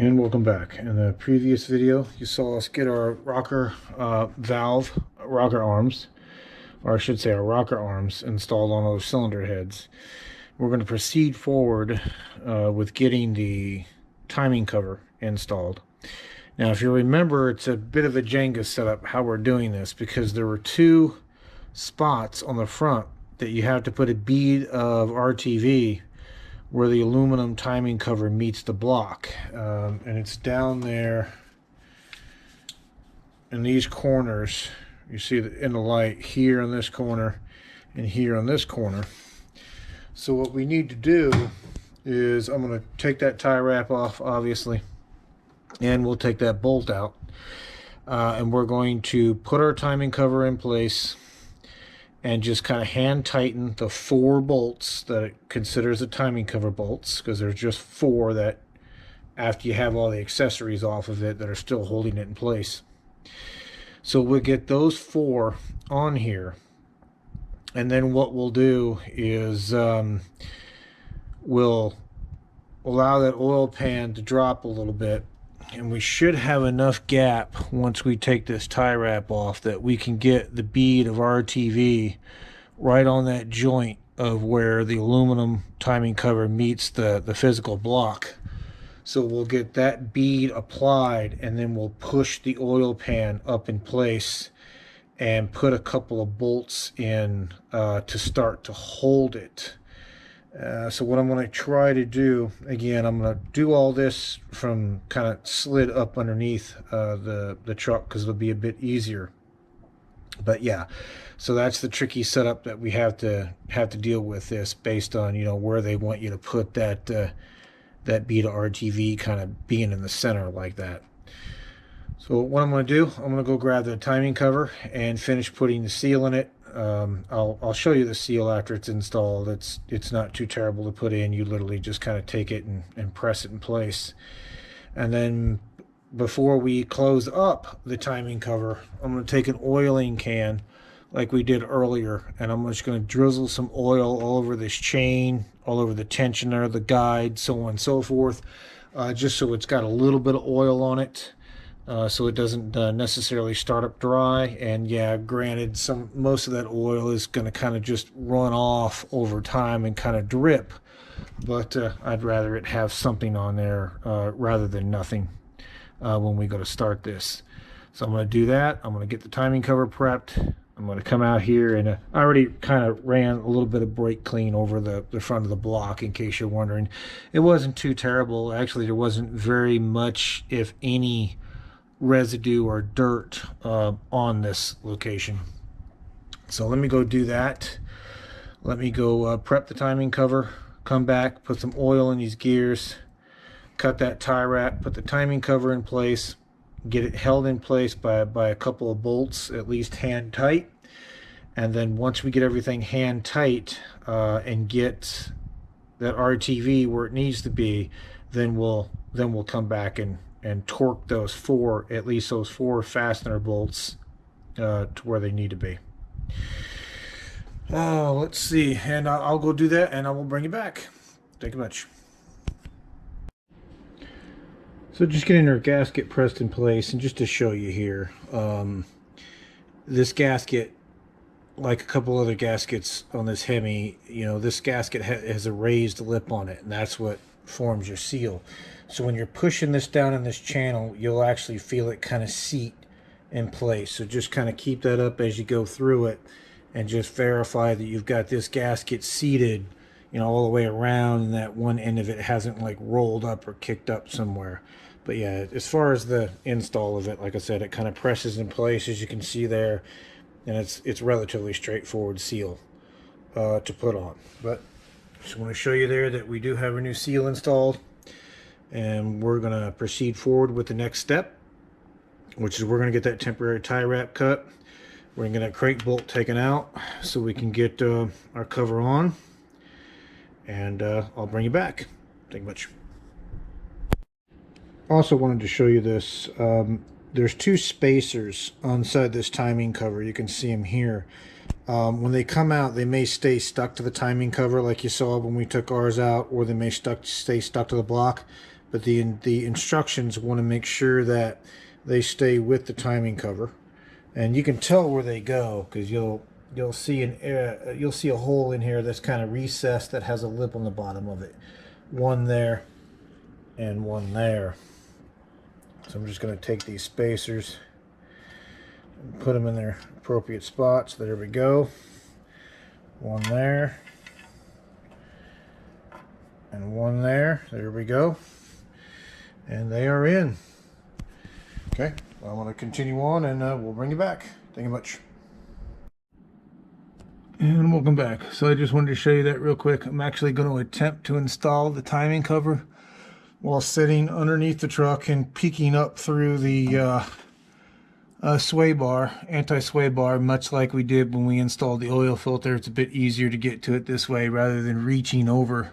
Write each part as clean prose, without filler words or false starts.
And welcome back. In the previous video, you saw us get our rocker rocker arms, or I should say our rocker arms, installed on those cylinder heads. We're going to proceed forward with getting the timing cover installed. Now, if you remember, it's a bit of a Jenga setup how we're doing this, because there were two spots on the front that you have to put a bead of RTV where the aluminum timing cover meets the block, and it's down there in these corners. You see it in the light here in this corner and here on this corner. So what we need to do is, I'm going to take that tie wrap off, obviously, and we'll take that bolt out, and we're going to put our timing cover in place and just kind of hand tighten the 4 bolts that it considers the timing cover bolts, because there's just 4 that, after you have all the accessories off of it, that are still holding it in place. So we'll get those 4 on here, and then what we'll do is we'll allow that oil pan to drop a little bit, and we should have enough gap once we take this tie wrap off that we can get the bead of RTV right on that joint of where the aluminum timing cover meets the physical block. So we'll get that bead applied, and then we'll push the oil pan up in place and put a couple of bolts in to start to hold it. So what I'm going to try to do, again, I'm going to do all this from kind of slid up underneath the truck, because it'll be a bit easier. But yeah, so that's the tricky setup that we have to deal with this, based on, you know, where they want you to put that that bead of RTV kind of being in the center like that. So what I'm going to do, I'm going to go grab the timing cover and finish putting the seal in it. I'll show you the seal after it's installed. It's not too terrible to put in. You literally just kind of take it and press it in place. And then before we close up the timing cover, I'm going to take an oiling can like we did earlier, and I'm just going to drizzle some oil all over this chain, all over the tensioner, the guide, so on and so forth, just so it's got a little bit of oil on it. So it doesn't necessarily start up dry. And yeah, granted, most of that oil is going to kind of just run off over time and kind of drip, but I'd rather it have something on there rather than nothing when we go to start this. So I'm going to do that. I'm going to get the timing cover prepped. I'm going to come out here, and I already kind of ran a little bit of brake clean over the front of the block, in case you're wondering. It wasn't too terrible. Actually, there wasn't very much, if any, residue or dirt on this location. So let me go do that. Let me go prep the timing cover, come back, put some oil in these gears, cut that tie wrap, put the timing cover in place, get it held in place by a couple of bolts, at least hand tight. And then once we get everything hand tight and get that RTV where it needs to be, then we'll come back and torque those 4, at least those 4 fastener bolts to where they need to be. Let's see, and I'll go do that, and I will bring you back. Thank you much. So just getting our gasket pressed in place, and just to show you here, this gasket, like a couple other gaskets on this hemi, you know, this gasket has a raised lip on it, and that's what forms your seal. So when you're pushing this down in this channel, you'll actually feel it kind of seat in place. So just kind of keep that up as you go through it, and just verify that you've got this gasket seated, you know, all the way around, and that one end of it hasn't like rolled up or kicked up somewhere. But yeah, as far as the install of it, like I said, it kind of presses in place, as you can see there, and it's relatively straightforward seal to put on. But just want to show you there that we do have a new seal installed, and we're going to proceed forward with the next step, which is we're going to get that temporary tie wrap cut. We're going to get that crate bolt taken out so we can get our cover on, and I'll bring you back. Thank you much. Also wanted to show you this. There's 2 spacers inside this timing cover. You can see them here. When they come out, they may stay stuck to the timing cover like you saw when we took ours out, or they may stay stuck to the block. but the instructions want to make sure that they stay with the timing cover. And you can tell where they go, because you'll see a hole in here that's kind of recessed that has a lip on the bottom of it. One there and one there. So I'm just going to take these spacers and put them in their appropriate spots. There we go. One there and one there. There we go. And they are in. Okay, I want to continue on, and we'll bring you back. Thank you much. And welcome back. So I just wanted to show you that real quick. I'm actually going to attempt to install the timing cover while sitting underneath the truck and peeking up through the sway bar, anti-sway bar, much like we did when we installed the oil filter. It's a bit easier to get to it this way rather than reaching over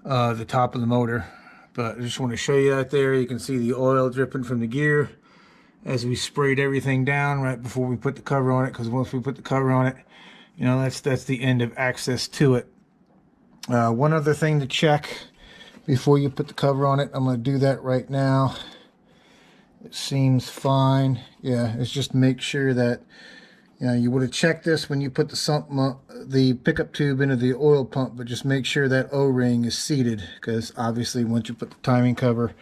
the top of the motor. But I just want to show you out there. You can see the oil dripping from the gear as we sprayed everything down right before we put the cover on it, because once we put the cover on it, you know, that's the end of access to it. One other thing to check before you put the cover on it, I'm going to do that right now. It seems fine. Yeah, it's just make sure that, you know, you would have checked this when you put the pickup tube into the oil pump, but just make sure that O-ring is seated, because obviously once you put the timing cover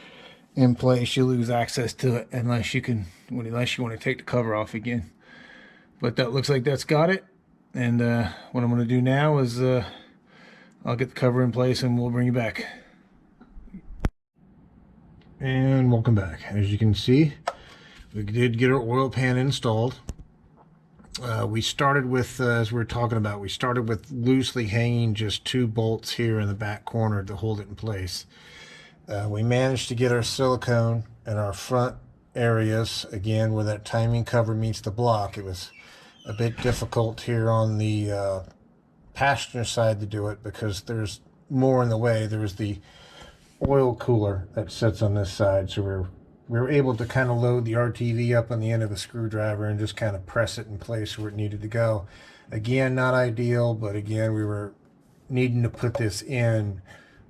in place, you lose access to it unless you want to take the cover off again. But that looks like that's got it. And what I'm going to do now is I'll get the cover in place and we'll bring you back. And welcome back. As you can see, we did get our oil pan installed. We started with, as we were talking about, we started with loosely hanging just 2 bolts here in the back corner to hold it in place. We managed to get our silicone in our front areas, again, where that timing cover meets the block. It was a bit difficult here on the passenger side to do it because there's more in the way. There's the oil cooler that sits on this side, so we were able to kind of load the RTV up on the end of a screwdriver and just kind of press it in place where it needed to go. Again, not ideal, but again, we were needing to put this in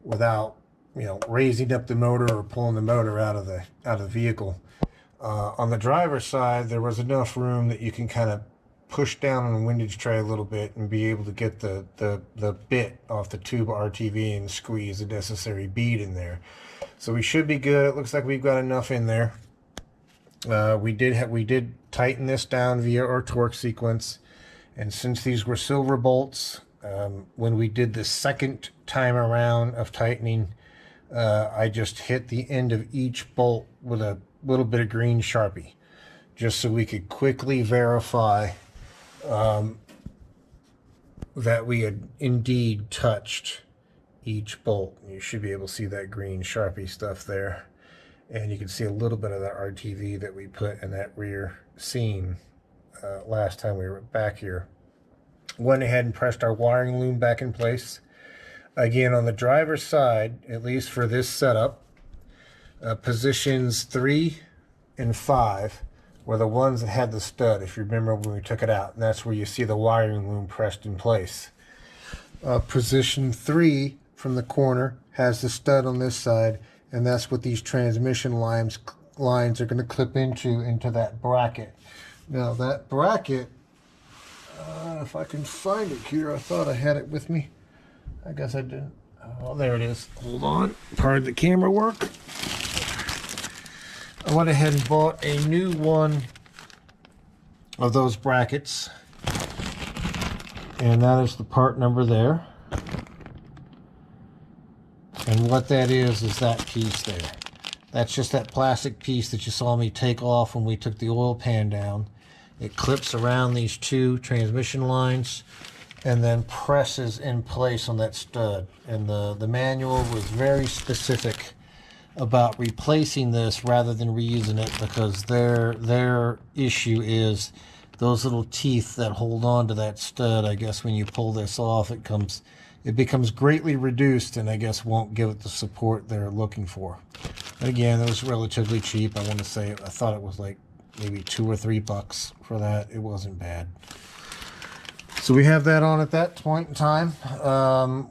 without, you know, raising up the motor or pulling the motor out of the vehicle. On the driver's side, there was enough room that you can kind of push down on the windage tray a little bit and be able to get the bit off the tube RTV and squeeze the necessary bead in there. So we should be good. It looks like we've got enough in there. We did tighten this down via our torque sequence, and since these were silver bolts, when we did the second time around of tightening, I just hit the end of each bolt with a little bit of green Sharpie, just so we could quickly verify that we had indeed touched each bolt. You should be able to see that green Sharpie stuff there, and you can see a little bit of that RTV that we put in that rear seam last time we were back here. Went ahead and pressed our wiring loom back in place. Again, on the driver's side, at least for this setup, positions 3 and 5 were the ones that had the stud, if you remember when we took it out, and that's where you see the wiring loom pressed in place. Position 3 from the corner has the stud on this side, and that's what these transmission lines are going to clip into that bracket. Now that bracket, if I can find it here, I thought I had it with me. I guess I didn't. Oh, there it is. Hold on. Pardon the camera work. I went ahead and bought a new one of those brackets, and that is the part number there. And what that is that piece there. That's just that plastic piece that you saw me take off when we took the oil pan down. It clips around these 2 transmission lines and then presses in place on that stud. And the manual was very specific about replacing this rather than reusing it, because their issue is those little teeth that hold on to that stud. I guess when you pull this off, it becomes greatly reduced, and I guess won't give it the support they're looking for. But again, it was relatively cheap. I want to say, I thought it was like maybe $2 or $3 for that. It wasn't bad. So we have that on at that point in time.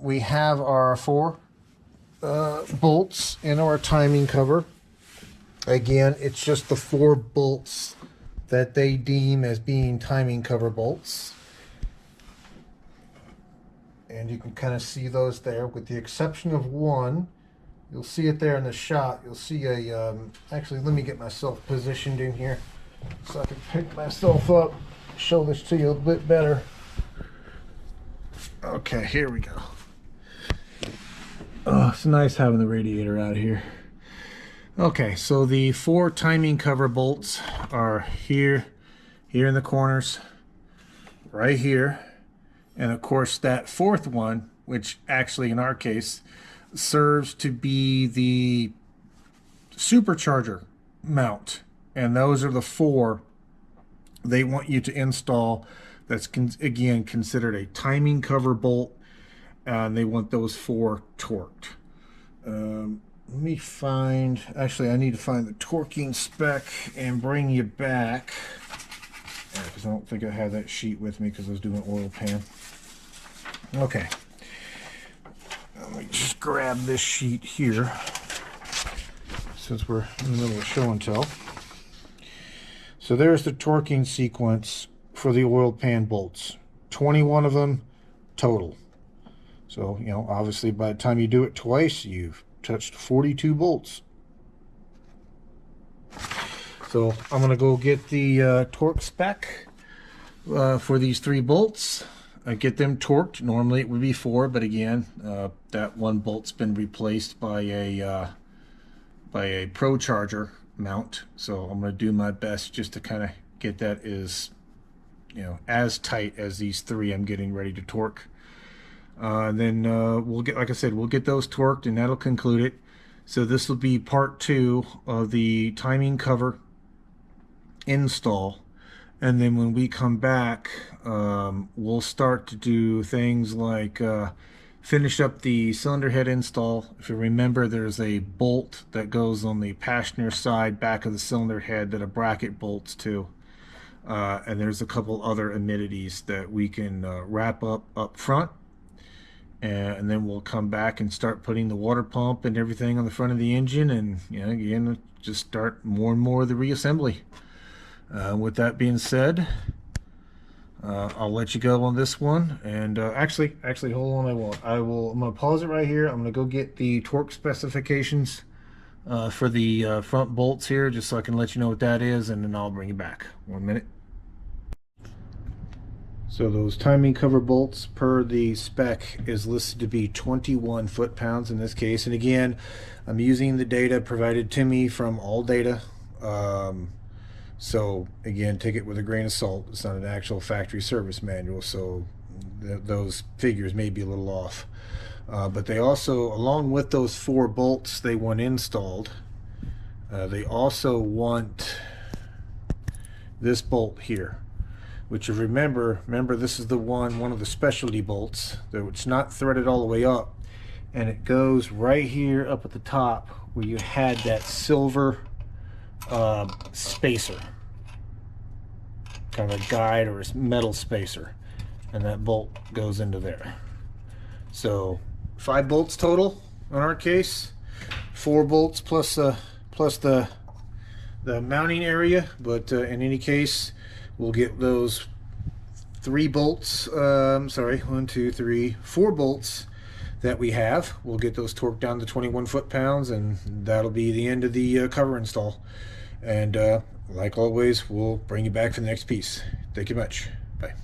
We have our 4 bolts in our timing cover. Again, it's just the 4 bolts that they deem as being timing cover bolts. And you can kind of see those there, with the exception of one. You'll see it there in the shot. You'll see a, actually, let me get myself positioned in here so I can pick myself up, show this to you a bit better. Okay, here we go. Oh, it's nice having the radiator out here. Okay, so the 4 timing cover bolts are here, here in the corners, right here, and of course that 4th one, which actually in our case serves to be the supercharger mount, and those are the 4 they want you to install. That's again considered a timing cover bolt, and they want those 4 torqued. Let me find, actually I need to find the torquing spec and bring you back, because I don't think I have that sheet with me because I was doing oil pan. Okay, let me just grab this sheet here since we're in the middle of show and tell. So there's the torquing sequence for the oil pan bolts. 21 of them total. So, you know, obviously by the time you do it twice, you've touched 42 bolts. So I'm going to go get the torque spec for these 3 bolts. I get them torqued. Normally it would be 4, but again, that one bolt's been replaced by a Pro Charger mount. So I'm going to do my best just to kind of get that as, you know, as tight as these 3 I'm getting ready to torque. Then we'll get, like I said, we'll get those torqued, and that'll conclude it. So this will be part 2 of the timing cover install. And then when we come back, we'll start to do things like finish up the cylinder head install. If you remember, there's a bolt that goes on the passenger side back of the cylinder head that a bracket bolts to. And there's a couple other amenities that we can wrap up front. And then we'll come back and start putting the water pump and everything on the front of the engine, and, you know, again, just start more and more of the reassembly. With that being said, I'll let you go on this one. And actually, hold on, I won't. I'm gonna pause it right here. I'm gonna go get the torque specifications for the front bolts here, just so I can let you know what that is, and then I'll bring you back. 1 minute. So those timing cover bolts per the spec is listed to be 21 foot-pounds in this case. And again, I'm using the data provided to me from All Data. So again, take it with a grain of salt. It's not an actual factory service manual, so those figures may be a little off. But they also, along with those 4 bolts they want installed, they also want this bolt here, which, if remember this is the one of the specialty bolts that it's not threaded all the way up, and it goes right here up at the top where you had that silver spacer, kind of a guide or a metal spacer, and that bolt goes into there. So 5 bolts total in our case, 4 bolts plus the mounting area, but in any case, we'll get those 3 bolts, 4 bolts that we have. We'll get those torqued down to 21 foot-pounds, and that'll be the end of the cover install. And like always, we'll bring you back for the next piece. Thank you much. Bye.